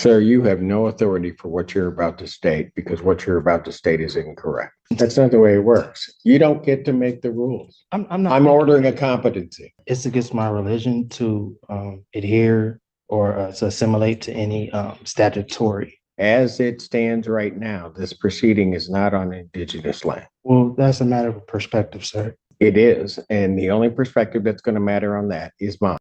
Sir, you have no authority for what you're about to state because what you're about to state is incorrect. That's not the way it works. You don't get to make the rules. I'm not. I'm ordering a competency. It's against my religion to adhere or to assimilate to any statutory. As it stands right now, this proceeding is not on indigenous land. Well, that's a matter of perspective, sir. It is. And the only perspective that's going to matter on that is mine.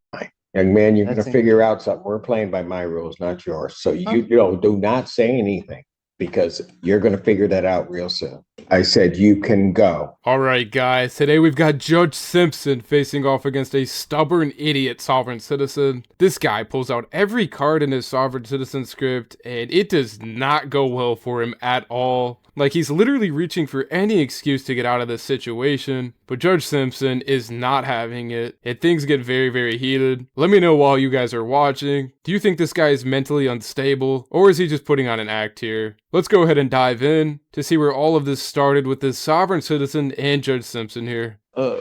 Young man, you're going to That's figure out something. We're playing by my rules, not yours. So you do not say anything because you're going to figure that out real soon. I said you can go. All right, guys. Today we've got Judge Simpson facing off against a stubborn idiot sovereign citizen. This guy pulls out every card in his sovereign citizen script, and it does not go well for him at all. Like, he's literally reaching for any excuse to get out of this situation, but Judge Simpson is not having it, and things get very, very heated. Let me know while you guys are watching. Do you think this guy is mentally unstable, or is he just putting on an act here? Let's go ahead and dive in to see where all of this started with this sovereign citizen and Judge Simpson here. I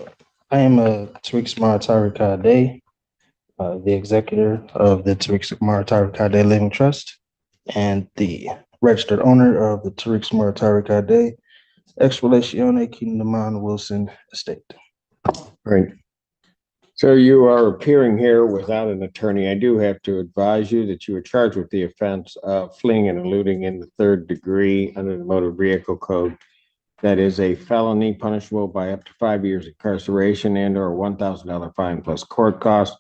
am Tariq Maratari Kade, the executor of the Tariq Maratari Kade Living Trust, and the registered owner of the Tariq Maratari Kade Ex Relatione Kindaman Wilson Estate. Right. So you are appearing here without an attorney. I do have to advise you that you are charged with the offense of fleeing and eluding in the third degree under the Motor Vehicle Code. That is a felony punishable by up to 5 years incarceration and or $1,000 fine plus court costs.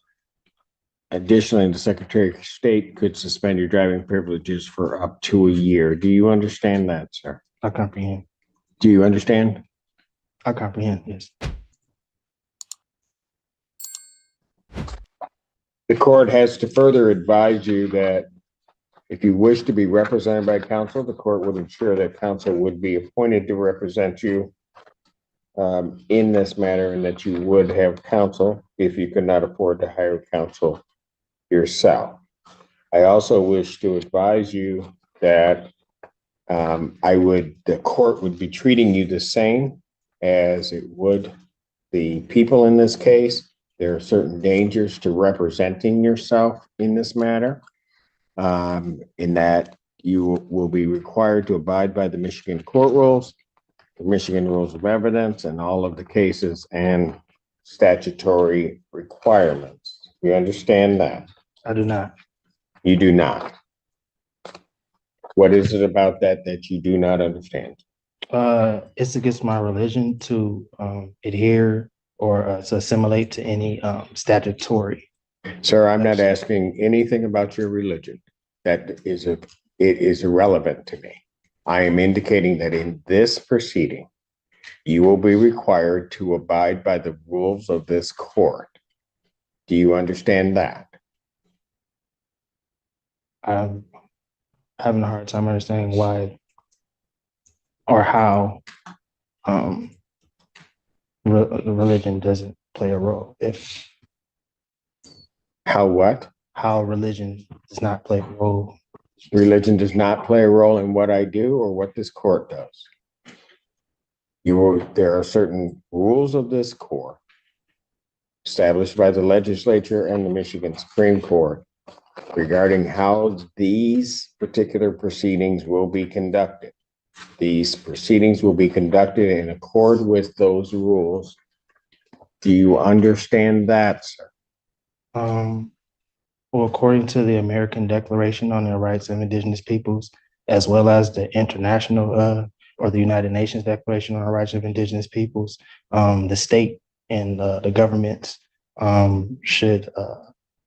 Additionally, the Secretary of State could suspend your driving privileges for up to a year. Do you understand that, sir? I comprehend. Do you understand? I comprehend, yes. The court has to further advise you that if you wish to be represented by counsel, the court would ensure that counsel would be appointed to represent you in this matter, and that you would have counsel if you could not afford to hire counsel yourself. I also wish to advise you that the court would be treating you the same as it would the people in this case. There are certain dangers to representing yourself in this matter, in that you will be required to abide by the Michigan court rules, the Michigan rules of evidence, and all of the cases and statutory requirements. You understand that? I do not. You do not. What is it about that you do not understand? It's against my religion to adhere or to assimilate to any statutory. Sir, I'm not asking anything about your religion. It is irrelevant to me. I am indicating that in this proceeding, you will be required to abide by the rules of this court. Do you understand that? I'm having a hard time understanding why or how religion doesn't play a role. How what? How religion does not play a role. Religion does not play a role in what I do or what this court does. There are certain rules of this court established by the legislature and the Michigan Supreme Court regarding how these particular proceedings will be conducted. These proceedings will be conducted in accord with those rules. Do you understand that, sir? Well, according to the American Declaration on the Rights of Indigenous Peoples, as well as the international or the United Nations Declaration on the Rights of Indigenous Peoples, the state and the governments should.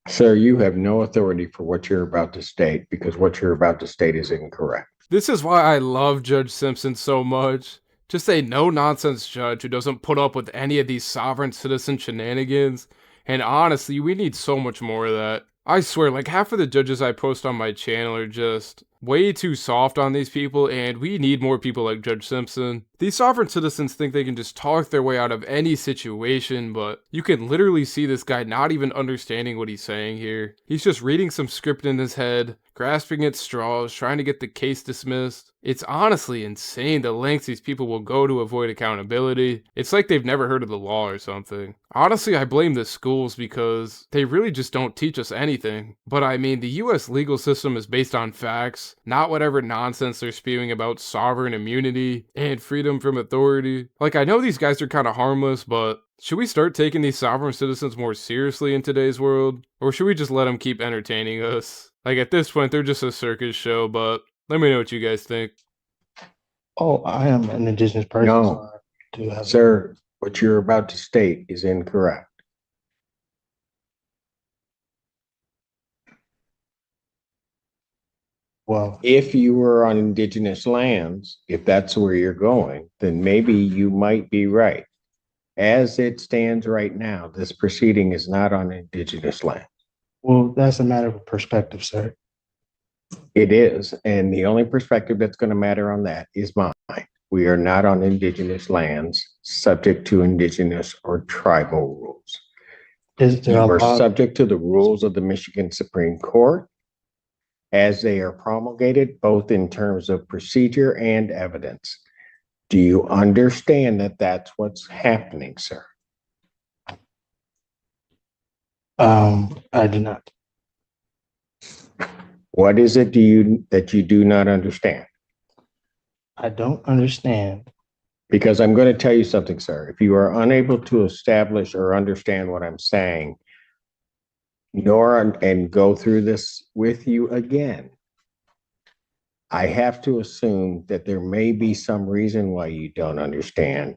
Sir, you have no authority for what you're about to state because what you're about to state is incorrect. This is why I love Judge Simpson so much. Just a no-nonsense judge who doesn't put up with any of these sovereign citizen shenanigans. And honestly, we need so much more of that. I swear, like half of the judges I post on my channel are just way too soft on these people, and we need more people like Judge Simpson. These sovereign citizens think they can just talk their way out of any situation, but you can literally see this guy not even understanding what he's saying here. He's just reading some script in his head, grasping at straws, trying to get the case dismissed. It's honestly insane the lengths these people will go to avoid accountability. It's like they've never heard of the law or something. Honestly, I blame the schools because they really just don't teach us anything. But I mean, the US legal system is based on facts, not whatever nonsense they're spewing about sovereign immunity and freedom from authority. Like, I know these guys are kind of harmless, but should we start taking these sovereign citizens more seriously in today's world? Or should we just let them keep entertaining us? Like, at this point, they're just a circus show, but let me know what you guys think. Oh, I am an indigenous person. No. So I do have Sir, what you're about to state is incorrect. well, If you were on indigenous lands, if that's where you're going, then maybe you might be right. As it stands right now, this proceeding is not on indigenous land. well, that's a matter of perspective, sir. It is, and the only perspective that's going to matter on that is mine. We are not on indigenous lands subject to indigenous or tribal rules. Is there You a are law? subject to the rules of the Michigan Supreme Court as they are promulgated, both in terms of procedure and evidence. Do you understand that that's what's happening, sir? I do not. What is it that you do not understand? I don't understand. Because I'm going to tell you something, sir. If you are unable to establish or understand what I'm saying, and go through this with you again, I have to assume that there may be some reason why you don't understand.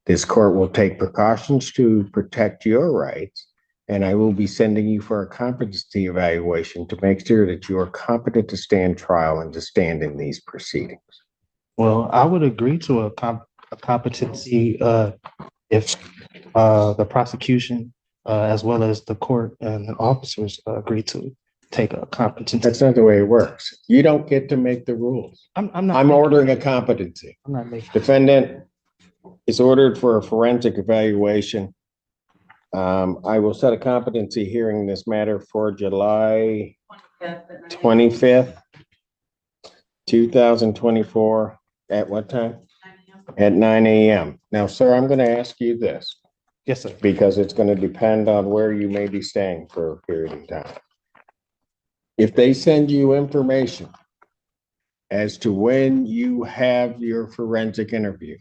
This court will take precautions to protect your rights, and I will be sending you for a competency evaluation to make sure that you are competent to stand trial and to stand in these proceedings. Well, I would agree to a competency if the prosecution as well as the court and the officers agree to take a competency. That's not the way it works. You don't get to make the rules. I'm not. I'm ordering a competency. I'm not making. Defendant is ordered for a forensic evaluation. I will set a competency hearing in this matter for July 25th, 2024. At what time? At 9 a.m. Now, sir, I'm going to ask you this Yes, sir. because it's going to depend on where you may be staying for a period of time. If they send you information as to when you have your forensic interview,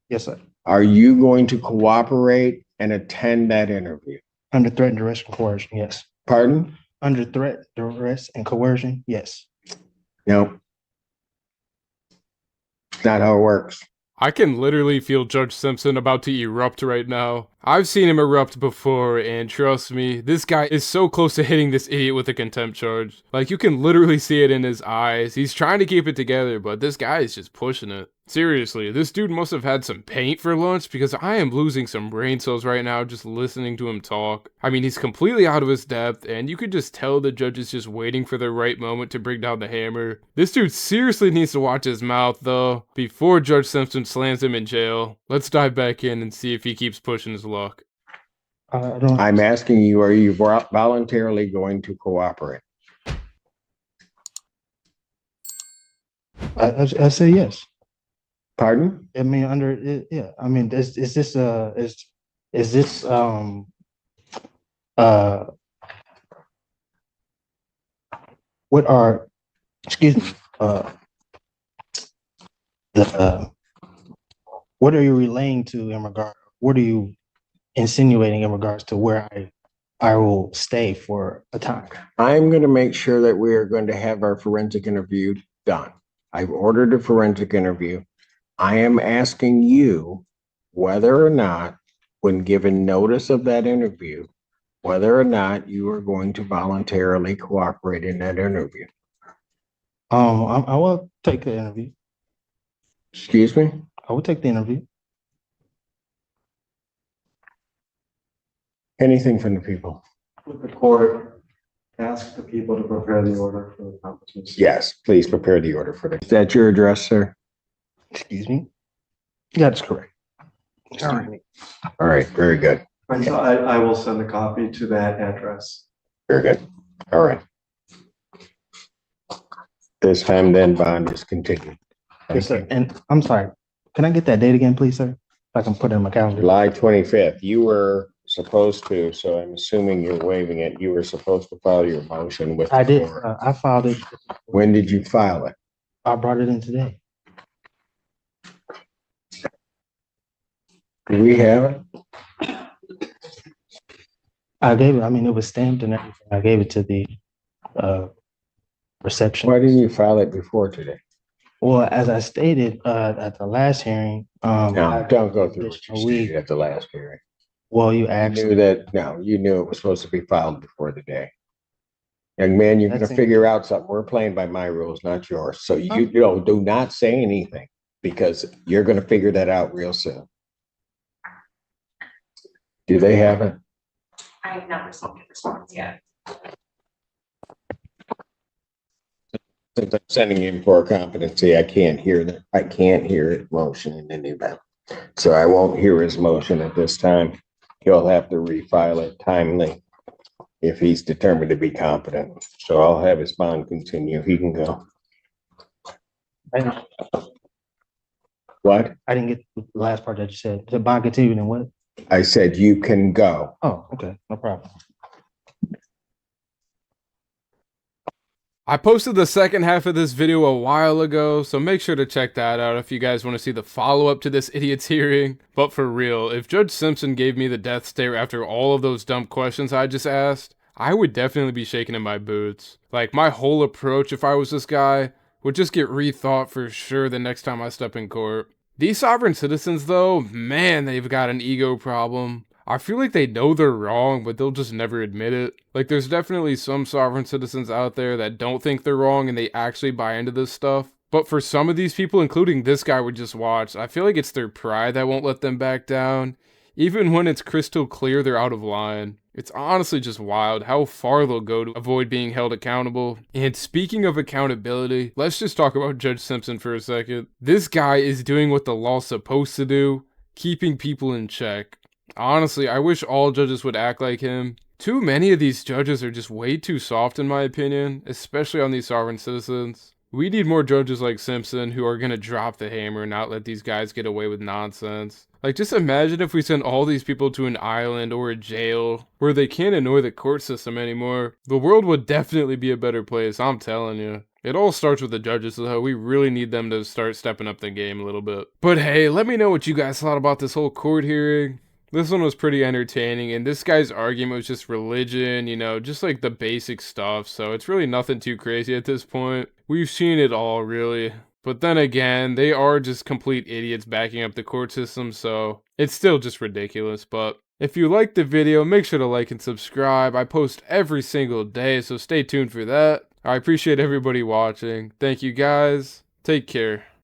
Yes, sir. are you going to cooperate and attend that interview? Under threat, duress, and coercion. Yes. Pardon? Under threat, duress, and coercion. Yes. No. It's not how it works. I can literally feel Judge Simpson about to erupt right now. I've seen him erupt before, and trust me, this guy is so close to hitting this idiot with a contempt charge. Like, you can literally see it in his eyes. He's trying to keep it together, but this guy is just pushing it. Seriously, this dude must have had some paint for lunch because I am losing some brain cells right now just listening to him talk. I mean, he's completely out of his depth, and you could just tell the judge is just waiting for the right moment to bring down the hammer. This dude seriously needs to watch his mouth, though, before Judge Simpson slams him in jail. Let's dive back in and see if he keeps pushing his luck. I'm asking you, are you voluntarily going to cooperate? I say yes. Pardon? I mean, under it, yeah. I mean, is this what are, excuse me, what are you relaying to in regard? What are you insinuating in regards to where I will stay for a time? I'm going to make sure that we are going to have our forensic interview done. I've ordered a forensic interview. I am asking you whether or not, when given notice of that interview, whether or not you are going to voluntarily cooperate in that interview. I will take the interview. Excuse me? I will take the interview. Anything from the people? With the court Ask the people to prepare the order for the competition. Yes, please prepare the order for the. Is that your address, sir? Excuse me? That's correct. All right. All right, very good. And so I will send a copy to that address. Very good. All right. This time then bond is continued. Yes, sir. And I'm sorry, can I get that date again, please, sir? If I can put it in my calendar. July 25th, you were supposed to, so I'm assuming you're waiving it. You were supposed to file your motion with. I the did. board. I filed it. When did you file it? I brought it in today. Do we have it? I gave it, I mean, it was stamped and everything. I gave it to the reception. Why didn't you file it before today? Well, as I stated at the last hearing, No, don't go through what you additional week. stated at the last hearing. Well, you You asked. knew that, no, you knew it was supposed to be filed before the day. Young man, you're gonna That's it. figure out something. We're playing by my rules, not yours. So you know, do not say anything because you're gonna figure that out real soon. Do they have it? I have not received a response yet. Since I'm sending in for a competency, I can't hear that. I can't hear his motion in any event. So I won't hear his motion at this time. He'll have to refile it timely if he's determined to be competent. So I'll have his bond continue. He can go. What? I didn't get the last part that you said. The bond continued and what? I said you can go. Oh, okay, no problem. I posted the second half of this video a while ago, so make sure to check that out if you guys want to see the follow-up to this idiot's hearing. But for real, if Judge Simpson gave me the death stare after all of those dumb questions I just asked, I would definitely be shaking in my boots. Like, my whole approach, if I was this guy, would just get rethought for sure the next time I step in court. These sovereign citizens, though, man, they've got an ego problem. I feel like they know they're wrong, but they'll just never admit it. Like, there's definitely some sovereign citizens out there that don't think they're wrong and they actually buy into this stuff. But for some of these people, including this guy we just watched, I feel like it's their pride that won't let them back down, even when it's crystal clear they're out of line. It's honestly just wild how far they'll go to avoid being held accountable. And speaking of accountability, let's just talk about Judge Simpson for a second. This guy is doing what the law's supposed to do, keeping people in check. Honestly, I wish all judges would act like him. Too many of these judges are just way too soft in my opinion, especially on these sovereign citizens. We need more judges like Simpson who are gonna drop the hammer and not let these guys get away with nonsense. Like, just imagine if we sent all these people to an island or a jail where they can't annoy the court system anymore. The world would definitely be a better place, I'm telling you. It all starts with the judges, though. We really need them to start stepping up the game a little bit. But hey, let me know what you guys thought about this whole court hearing. This one was pretty entertaining, and this guy's argument was just religion, you know, just like the basic stuff, so it's really nothing too crazy at this point. We've seen it all, really. But then again, they are just complete idiots backing up the court system, so it's still just ridiculous. But if you liked the video, make sure to like and subscribe. I post every single day, so stay tuned for that. I appreciate everybody watching. Thank you guys. Take care.